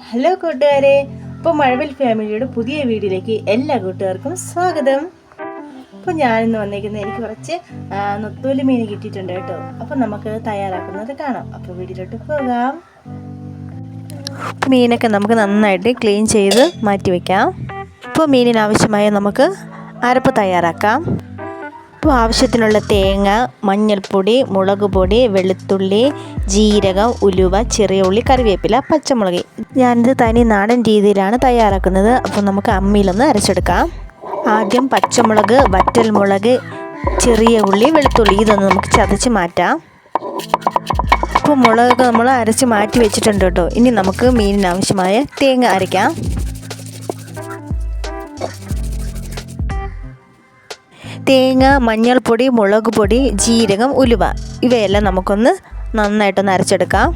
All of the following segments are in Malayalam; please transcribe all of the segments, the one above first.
ഹലോ കൂട്ടുകാരെ, ഇപ്പോൾ മഴവിൽ ഫാമിലിയുടെ പുതിയ വീഡിയോയിലേക്ക് എല്ലാ കൂട്ടുകാർക്കും സ്വാഗതം. അപ്പോൾ ഞാനിന്ന് വന്നിരിക്കുന്നത് എനിക്ക് കുറച്ച് നൊത്തോലി മീൻ കിട്ടിയിട്ടുണ്ട് കേട്ടോ. അപ്പോൾ നമുക്ക് തയ്യാറാക്കുന്നത് കാണാം. അപ്പോൾ വീഡിയോയിലോട്ട് പോകാം. മീനൊക്കെ നമുക്ക് നന്നായിട്ട് ക്ലീൻ ചെയ്ത് മാറ്റി വയ്ക്കാം. ഇപ്പോൾ മീനിനാവശ്യമായ നമുക്ക് അരപ്പ് തയ്യാറാക്കാം. അപ്പോൾ ആവശ്യത്തിനുള്ള തേങ്ങ, മഞ്ഞൾപ്പൊടി, മുളക് പൊടി, വെളുത്തുള്ളി, ജീരകം, ഉലുവ, ചെറിയ ഉള്ളി, കറിവേപ്പില, പച്ചമുളക്. ഞാനിത് തനി നാടൻ രീതിയിലാണ് തയ്യാറാക്കുന്നത്. അപ്പോൾ നമുക്ക് അമ്മിയിലൊന്ന് അരച്ചെടുക്കാം. ആദ്യം പച്ചമുളക്, വറ്റൽമുളക്, ചെറിയ ഉള്ളി, വെളുത്തുള്ളി ഇതൊന്ന് നമുക്ക് ചതച്ച് മാറ്റാം. അപ്പോൾ മുളകൊക്കെ നമ്മൾ അരച്ച് മാറ്റി വെച്ചിട്ടുണ്ട് കേട്ടോ. ഇനി നമുക്ക് മീനിനാവശ്യമായ തേങ്ങ അരയ്ക്കാം. തേങ്ങ, മഞ്ഞൾപ്പൊടി, മുളക് പൊടി, ജീരകം, ഉലുവ ഇവയെല്ലാം നമുക്കൊന്ന് നന്നായിട്ടൊന്ന് അരച്ചെടുക്കാം.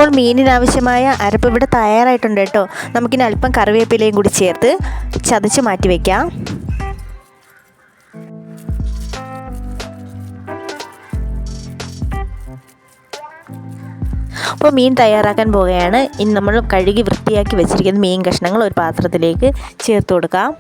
ഇപ്പോൾ മീനിനാവശ്യമായ അരപ്പ് ഇവിടെ തയ്യാറായിട്ടുണ്ട് കേട്ടോ. നമുക്കിനി അല്പം കറിവേപ്പിലയും കൂടി ചേർത്ത് ചതച്ച് മാറ്റി വയ്ക്കാം. അപ്പോൾ മീൻ തയ്യാറാക്കാൻ പോവുകയാണ്. ഇനി നമ്മൾ കഴുകി വൃത്തിയാക്കി വെച്ചിരിക്കുന്ന മീൻ കഷ്ണങ്ങൾ ഒരു പാത്രത്തിലേക്ക് ചേർത്ത് കൊടുക്കാം.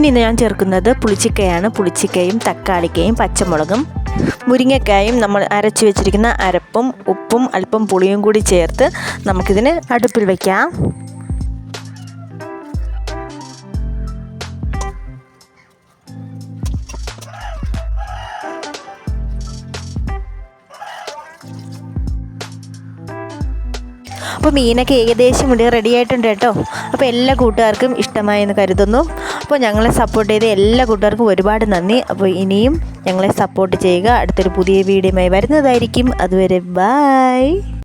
ഇനി ഞാൻ ചേർക്കുന്നത് പുളിച്ചിക്കയാണ്. പുളിച്ചിക്കയും തക്കാളിക്കയും പച്ചമുളകും മുരിങ്ങക്കായും നമ്മൾ അരച്ച് വെച്ചിരിക്കുന്ന അരപ്പും ഉപ്പും അല്പം പുളിയും കൂടി ചേർത്ത് നമുക്കിതിന് അടുപ്പിൽ വയ്ക്കാം. അപ്പോൾ മീനൊക്കെ ഏകദേശം ഇവിടെ റെഡി ആയിട്ടുണ്ട് കേട്ടോ. അപ്പോൾ എല്ലാ കൂട്ടുകാർക്കും ഇഷ്ടമായെന്ന് കരുതുന്നു. അപ്പോൾ ഞങ്ങളെ സപ്പോർട്ട് ചെയ്ത എല്ലാ കൂട്ടുകാർക്കും ഒരുപാട് നന്ദി. അപ്പോൾ ഇനിയും ഞങ്ങളെ സപ്പോർട്ട് ചെയ്യുക. അടുത്തൊരു പുതിയ വീഡിയോയുമായി വരുന്നതായിരിക്കും. അതുവരെ ബൈ.